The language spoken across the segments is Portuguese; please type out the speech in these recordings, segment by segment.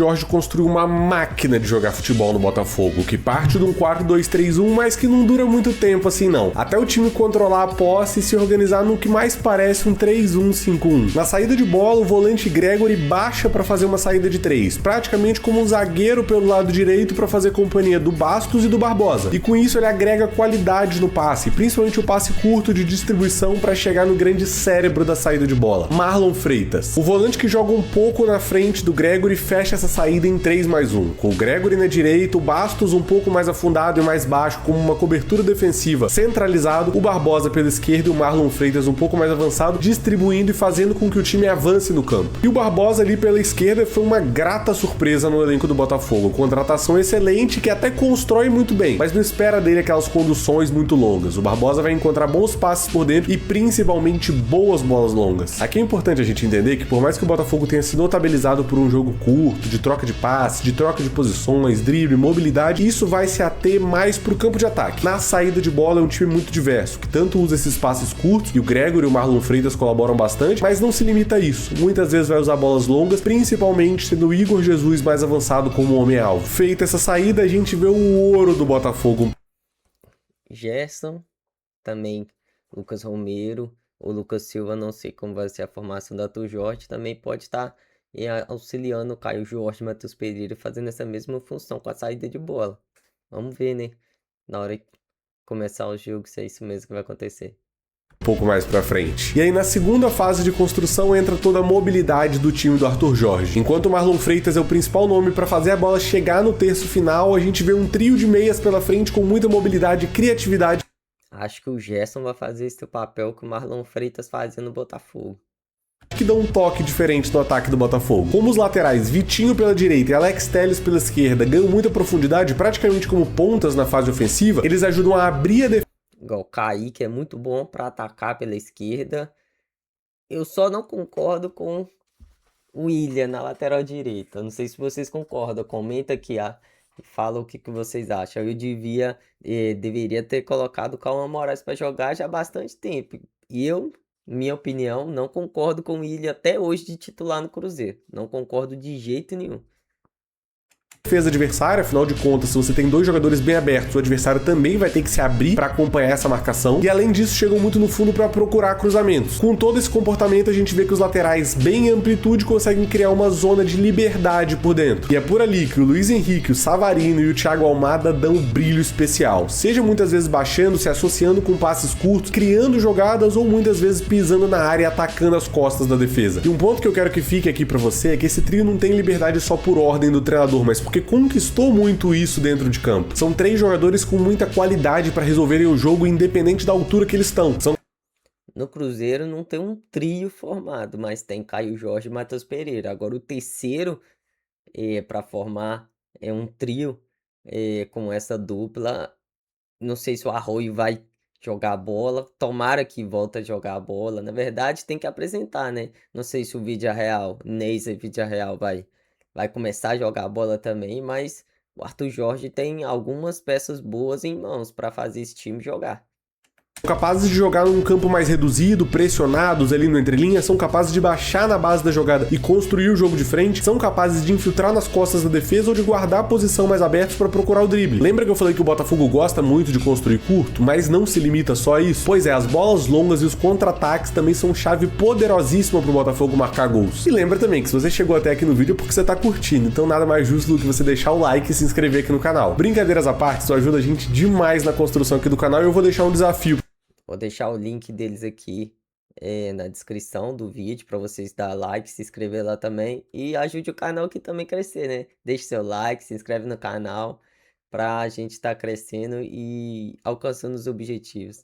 Jorge construiu uma máquina de jogar futebol no Botafogo, que parte de um 4-2-3-1, mas que não dura muito tempo assim não. Até o time controlar a posse e se organizar no que mais parece um 3-1-5-1. Na saída de bola, o volante Gregory baixa para fazer uma saída de 3, praticamente como um zagueiro pelo lado direito para fazer companhia do Bastos e do Barbosa. E com isso ele agrega qualidade no passe, principalmente o passe curto de distribuição para chegar no grande cérebro da saída de bola, Marlon Freitas. O volante que joga um pouco na frente do Gregory fecha essa saída em 3+1, com o Gregory na direita, o Bastos um pouco mais afundado e mais baixo como uma cobertura defensiva centralizado, o Barbosa pela esquerda e o Marlon Freitas um pouco mais avançado, distribuindo e fazendo com que o time avance no campo. E o Barbosa ali pela esquerda foi uma grata surpresa no elenco do Botafogo, contratação excelente que até constrói muito bem, mas não espera dele aquelas conduções muito longas. O Barbosa vai encontrar bons passes por dentro e principalmente boas bolas longas. Aqui é importante a gente entender que por mais que o Botafogo tenha se notabilizado por um jogo curto, de troca de passe, de troca de posições, drible, mobilidade, isso vai se ater mais pro campo de ataque. Na saída de bola é um time muito diverso, que tanto usa esses passes curtos, e o Gregory e o Marlon Freitas colaboram bastante, mas não se limita a isso. Muitas vezes vai usar bolas longas, principalmente sendo o Igor Jesus mais avançado como homem-alvo. Feita essa saída, a gente vê o ouro do Botafogo. Gerson, também Lucas Romero, o Lucas Silva, não sei como vai ser a formação da Arthur Jorge, também pode estar auxiliando o Caio Jorge e Matheus Pereira fazendo essa mesma função com a saída de bola. Vamos ver, né? Na hora que começar o jogo, se é isso mesmo que vai acontecer. Um pouco mais pra frente. E aí na segunda fase de construção entra toda a mobilidade do time do Arthur Jorge. Enquanto o Marlon Freitas é o principal nome para fazer a bola chegar no terço final, a gente vê um trio de meias pela frente com muita mobilidade e criatividade. Acho que o Gerson vai fazer esse papel que o Marlon Freitas fazia no Botafogo, que dão um toque diferente no ataque do Botafogo. Como os laterais Vitinho pela direita e Alex Telles pela esquerda ganham muita profundidade, praticamente como pontas na fase ofensiva, eles ajudam a abrir a defesa. Igual o Kaique é muito bom para atacar pela esquerda. Eu só não concordo com o William na lateral direita. Não sei se vocês concordam. Comenta aqui, fala o que vocês acham. Eu deveria ter colocado o Cauã Moraes para jogar já há bastante tempo. E eu, minha opinião, não concordo com o William até hoje de titular no Cruzeiro. Não concordo de jeito nenhum. Defesa adversária, afinal de contas, se você tem dois jogadores bem abertos, o adversário também vai ter que se abrir para acompanhar essa marcação, e além disso chegam muito no fundo para procurar cruzamentos. Com todo esse comportamento a gente vê que os laterais bem em amplitude conseguem criar uma zona de liberdade por dentro, e é por ali que o Luiz Henrique, o Savarino e o Thiago Almada dão um brilho especial, seja muitas vezes baixando, se associando com passes curtos, criando jogadas ou muitas vezes pisando na área e atacando as costas da defesa. E um ponto que eu quero que fique aqui para você é que esse trio não tem liberdade só por ordem do treinador, mas porque conquistou muito isso dentro de campo. São três jogadores com muita qualidade para resolverem o jogo independente da altura que eles estão. No Cruzeiro não tem um trio formado, mas tem Caio Jorge e Matheus Pereira. Agora o terceiro para formar um trio com essa dupla. Não sei se o Arroio vai jogar a bola. Tomara que volte a jogar a bola. Na verdade tem que apresentar, né? Não sei se o Vídea-Real, Neyza e Vídea-Real vai começar a jogar a bola também, mas o Arthur Jorge tem algumas peças boas em mãos para fazer esse time jogar. Capazes de jogar num campo mais reduzido, pressionados ali no entrelinha, são capazes de baixar na base da jogada e construir o jogo de frente, são capazes de infiltrar nas costas da defesa ou de guardar a posição mais aberta para procurar o drible. Lembra que eu falei que o Botafogo gosta muito de construir curto, mas não se limita só a isso? Pois é, as bolas longas e os contra-ataques também são chave poderosíssima pro Botafogo marcar gols. E lembra também que se você chegou até aqui no vídeo é porque você tá curtindo, então nada mais justo do que você deixar o like e se inscrever aqui no canal. Brincadeiras à parte, isso ajuda a gente demais na construção aqui do canal e eu vou deixar um desafio. Vou deixar o link deles aqui na descrição do vídeo para vocês dar like, se inscrever lá também e ajude o canal aqui também a crescer, né? Deixe seu like, se inscreve no canal para a gente estar crescendo e alcançando os objetivos.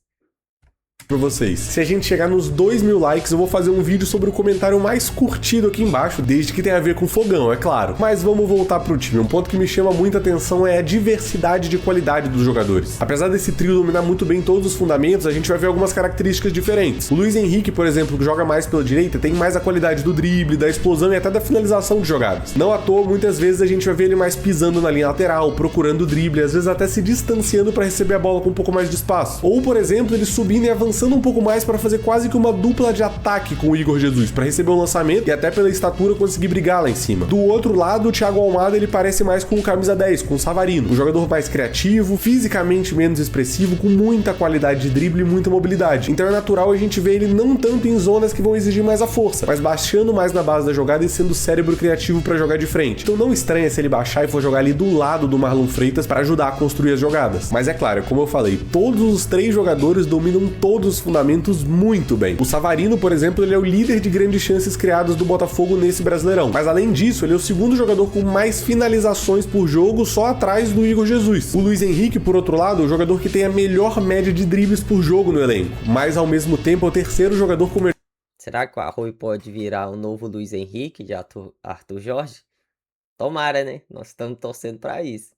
Pra vocês. Se a gente chegar nos 2.000 likes, eu vou fazer um vídeo sobre o comentário mais curtido aqui embaixo, desde que tenha a ver com fogão, é claro. Mas vamos voltar pro time. Um ponto que me chama muita atenção é a diversidade de qualidade dos jogadores. Apesar desse trio dominar muito bem todos os fundamentos, a gente vai ver algumas características diferentes. O Luiz Henrique, por exemplo, que joga mais pela direita, tem mais a qualidade do drible, da explosão e até da finalização de jogadas. Não à toa, muitas vezes a gente vai ver ele mais pisando na linha lateral, procurando o drible, às vezes até se distanciando para receber a bola com um pouco mais de espaço. Ou, por exemplo, ele subindo e avançando avançando um pouco mais para fazer quase que uma dupla de ataque com o Igor Jesus, para receber o lançamento e até pela estatura conseguir brigar lá em cima. Do outro lado, o Thiago Almada ele parece mais com o camisa 10, com o Savarino, um jogador mais criativo, fisicamente menos expressivo, com muita qualidade de drible e muita mobilidade. Então é natural a gente ver ele não tanto em zonas que vão exigir mais a força, mas baixando mais na base da jogada e sendo cérebro criativo para jogar de frente. Então não estranha se ele baixar e for jogar ali do lado do Marlon Freitas para ajudar a construir as jogadas. Mas é claro, como eu falei, todos os três jogadores dominam todos os fundamentos muito bem. O Savarino, por exemplo, ele é o líder de grandes chances criadas do Botafogo nesse Brasileirão. Mas além disso, ele é o segundo jogador com mais finalizações por jogo, só atrás do Igor Jesus. O Luiz Henrique, por outro lado, é o jogador que tem a melhor média de dribles por jogo no elenco, mas ao mesmo tempo é o terceiro jogador com melhor... Será que o Arroio pode virar o novo Luiz Henrique de Arthur Jorge? Tomara, né? Nós estamos torcendo para isso.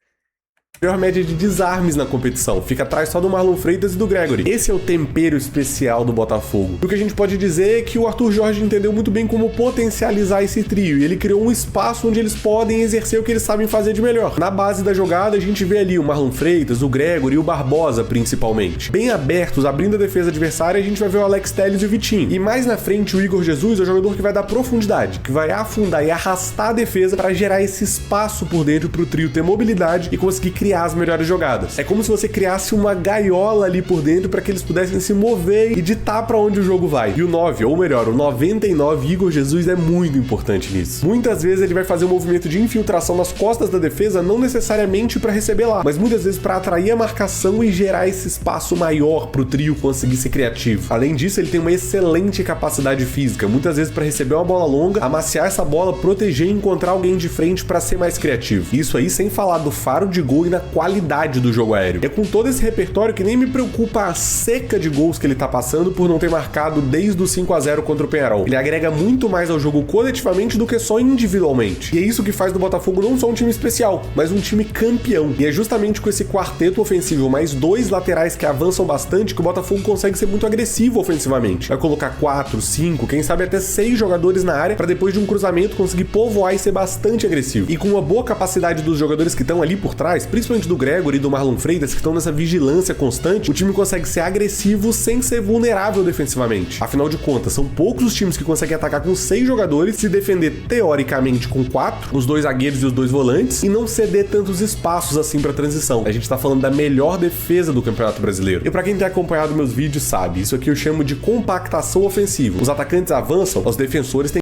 Melhor média de desarmes na competição, fica atrás só do Marlon Freitas e do Gregory. Esse é o tempero especial do Botafogo. E o que a gente pode dizer é que o Arthur Jorge entendeu muito bem como potencializar esse trio, e ele criou um espaço onde eles podem exercer o que eles sabem fazer de melhor. Na base da jogada, a gente vê ali o Marlon Freitas, o Gregory e o Barbosa, principalmente. Bem abertos, abrindo a defesa adversária, a gente vai ver o Alex Telles e o Vitinho. E mais na frente, o Igor Jesus é o jogador que vai dar profundidade, que vai afundar e arrastar a defesa para gerar esse espaço por dentro para o trio ter mobilidade e conseguir criar as melhores jogadas. É como se você criasse uma gaiola ali por dentro para que eles pudessem se mover e ditar para onde o jogo vai. E o 9, ou melhor, o 99 Igor Jesus é muito importante nisso. Muitas vezes ele vai fazer um movimento de infiltração nas costas da defesa, não necessariamente para receber lá, mas muitas vezes para atrair a marcação e gerar esse espaço maior para o trio conseguir ser criativo. Além disso, ele tem uma excelente capacidade física, muitas vezes para receber uma bola longa, amaciar essa bola, proteger e encontrar alguém de frente para ser mais criativo. Isso aí sem falar do faro de gol e na qualidade do jogo aéreo. É com todo esse repertório que nem me preocupa a seca de gols que ele tá passando por não ter marcado desde o 5-0 contra o Peñarol. Ele agrega muito mais ao jogo coletivamente do que só individualmente. E é isso que faz do Botafogo não só um time especial, mas um time campeão. E é justamente com esse quarteto ofensivo mais dois laterais que avançam bastante que o Botafogo consegue ser muito agressivo ofensivamente. Vai colocar 4, 5, quem sabe até 6 jogadores na área para depois de um cruzamento conseguir povoar e ser bastante agressivo. E com uma boa capacidade dos jogadores que estão ali por trás, principalmente do Gregory e do Marlon Freitas, que estão nessa vigilância constante, o time consegue ser agressivo sem ser vulnerável defensivamente. Afinal de contas, são poucos os times que conseguem atacar com 6 jogadores, se defender teoricamente com 4, os 2 zagueiros e os 2 volantes, e não ceder tantos espaços assim para transição. A gente tá falando da melhor defesa do Campeonato Brasileiro. E para quem tem acompanhado meus vídeos sabe, isso aqui eu chamo de compactação ofensiva. Os atacantes avançam, os defensores têm...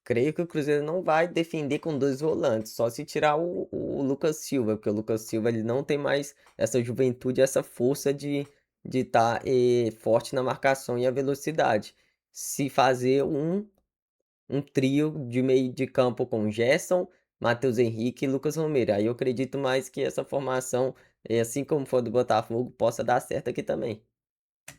Creio que o Cruzeiro não vai defender com 2 volantes, só se tirar o Lucas Silva, porque o Lucas Silva ele não tem mais essa juventude, essa força de estar forte na marcação e a velocidade. Se fazer um trio de meio de campo com Gerson, Matheus Henrique e Lucas Romero. Aí eu acredito mais que essa formação, assim como for do Botafogo, possa dar certo aqui também.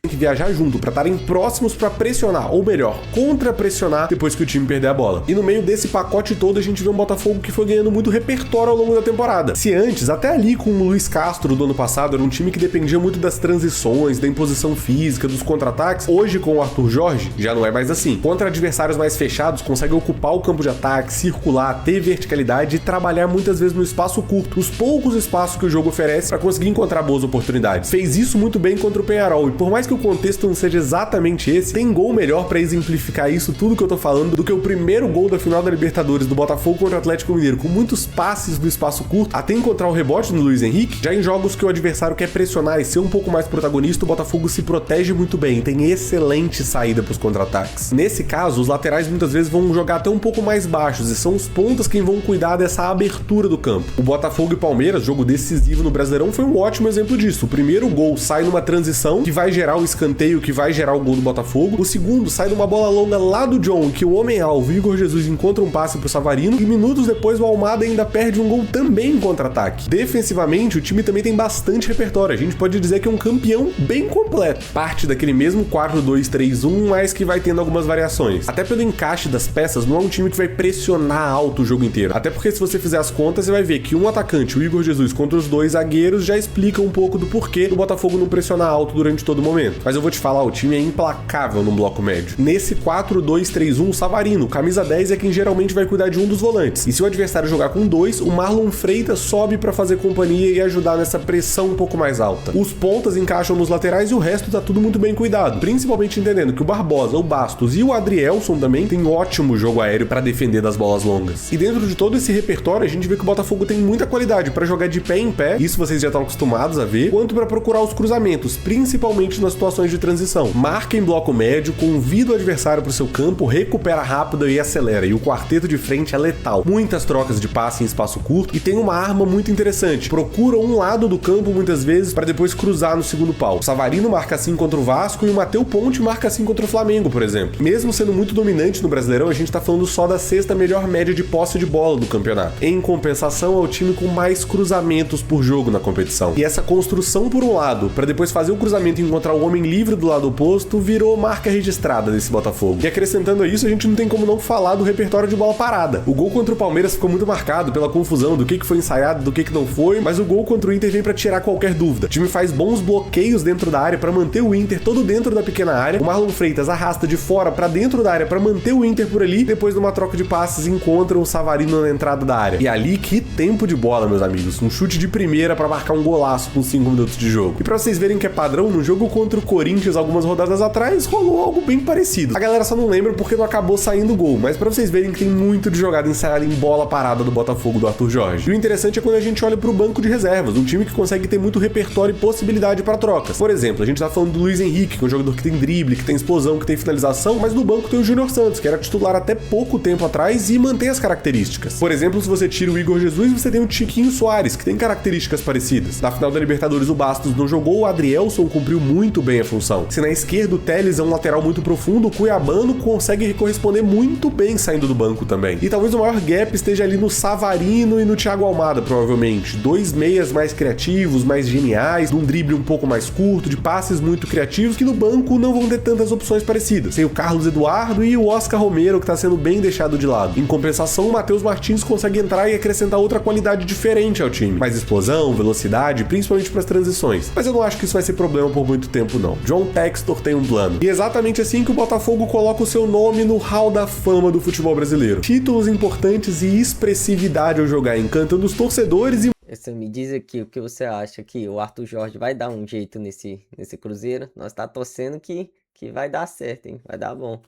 Tem que viajar junto para estarem próximos para pressionar, ou melhor, contra-pressionar depois que o time perder a bola. E no meio desse pacote todo a gente vê um Botafogo que foi ganhando muito repertório ao longo da temporada. Se antes, até ali com o Luiz Castro do ano passado, era um time que dependia muito das transições, da imposição física, dos contra-ataques, hoje com o Arthur Jorge já não é mais assim. Contra adversários mais fechados, consegue ocupar o campo de ataque, circular, ter verticalidade e trabalhar muitas vezes no espaço curto, os poucos espaços que o jogo oferece para conseguir encontrar boas oportunidades. Fez isso muito bem contra o Peñarol, e por mais que o contexto não seja exatamente esse, tem gol melhor pra exemplificar isso tudo que eu tô falando do que o primeiro gol da final da Libertadores do Botafogo contra o Atlético Mineiro, com muitos passes do espaço curto até encontrar o rebote no Luiz Henrique. Já em jogos que o adversário quer pressionar e ser um pouco mais protagonista, o Botafogo se protege muito bem, tem excelente saída pros contra-ataques. Nesse caso, os laterais muitas vezes vão jogar até um pouco mais baixos e são os pontas quem vão cuidar dessa abertura do campo. O Botafogo e Palmeiras, jogo decisivo no Brasileirão, foi um ótimo exemplo disso. O primeiro gol sai numa transição que vai gerar o escanteio que vai gerar o gol do Botafogo. O segundo sai de uma bola longa lá do John, que o homem-alvo, Igor Jesus, encontra um passe pro Savarino, e minutos depois o Almada ainda perde um gol também em contra-ataque. Defensivamente, o time também tem bastante repertório. A gente pode dizer que é um campeão bem completo. Parte daquele mesmo 4-2-3-1, mas que vai tendo algumas variações. Até pelo encaixe das peças, não é um time que vai pressionar alto o jogo inteiro. Até porque se você fizer as contas, você vai ver que um atacante, o Igor Jesus, contra os 2 zagueiros, já explica um pouco do porquê o Botafogo não pressionar alto durante todo o momento. Mas eu vou te falar, o time é implacável no bloco médio. Nesse 4-2-3-1, o Savarino, camisa 10, é quem geralmente vai cuidar de um dos volantes. E se o adversário jogar com 2, o Marlon Freitas sobe para fazer companhia e ajudar nessa pressão um pouco mais alta. Os pontas encaixam nos laterais e o resto tá tudo muito bem cuidado, principalmente entendendo que o Barbosa, o Bastos e o Adrielson também tem ótimo jogo aéreo para defender das bolas longas. E dentro de todo esse repertório, a gente vê que o Botafogo tem muita qualidade para jogar de pé em pé, isso vocês já estão acostumados a ver, quanto para procurar os cruzamentos, principalmente nas situações de transição. Marca em bloco médio, convida o adversário para o seu campo, recupera rápido e acelera, e o quarteto de frente é letal. Muitas trocas de passe em espaço curto e tem uma arma muito interessante. Procura um lado do campo muitas vezes para depois cruzar no segundo pau. O Savarino marca assim contra o Vasco e o Matheus Ponte marca assim contra o Flamengo, por exemplo. Mesmo sendo muito dominante no Brasileirão, a gente tá falando só da sexta melhor média de posse de bola do campeonato. Em compensação, é o time com mais cruzamentos por jogo na competição. E essa construção por um lado, para depois fazer o cruzamento e encontrar o homem livre do lado oposto, virou marca registrada desse Botafogo. E acrescentando a isso, a gente não tem como não falar do repertório de bola parada. O gol contra o Palmeiras ficou muito marcado pela confusão do que foi ensaiado, do que não foi, mas o gol contra o Inter vem para tirar qualquer dúvida. O time faz bons bloqueios dentro da área para manter o Inter todo dentro da pequena área. O Marlon Freitas arrasta de fora para dentro da área para manter o Inter por ali. Depois de uma troca de passes, encontram o Savarino na entrada da área. E ali, que tempo de bola, meus amigos. Um chute de primeira para marcar um golaço com 5 minutos de jogo. E para vocês verem que é padrão, no jogo contra o Corinthians, algumas rodadas atrás, rolou algo bem parecido. A galera só não lembra porque não acabou saindo gol, mas para vocês verem que tem muito de jogada ensaiada em bola parada do Botafogo do Arthur Jorge. E o interessante é quando a gente olha pro banco de reservas, um time que consegue ter muito repertório e possibilidade para trocas. Por exemplo, a gente tá falando do Luiz Henrique, que é um jogador que tem drible, que tem explosão, que tem finalização, mas no banco tem o Júnior Santos, que era titular até pouco tempo atrás e mantém as características. Por exemplo, se você tira o Igor Jesus, você tem o Tiquinho Soares, que tem características parecidas. Na final da Libertadores, o Bastos não jogou, o Adrielson cumpriu muito bem a função. Se na esquerda o Telles é um lateral muito profundo, o Cuiabano consegue corresponder muito bem saindo do banco também. E talvez o maior gap esteja ali no Savarino e no Thiago Almada, provavelmente. Dois meias mais criativos, mais geniais, de um drible um pouco mais curto, de passes muito criativos, que no banco não vão ter tantas opções parecidas. Tem o Carlos Eduardo e o Oscar Romero, que está sendo bem deixado de lado. Em compensação, o Matheus Martins consegue entrar e acrescentar outra qualidade diferente ao time. Mais explosão, velocidade, principalmente para as transições. Mas eu não acho que isso vai ser problema por muito tempo, não. John Textor tem um plano. E é exatamente assim que o Botafogo coloca o seu nome no hall da fama do futebol brasileiro. Títulos importantes e expressividade ao jogar, encantando os torcedores e... Você me diz aqui o que você acha que o Arthur Jorge vai dar um jeito nesse Cruzeiro. Nós tá torcendo que vai dar certo, hein? Vai dar bom.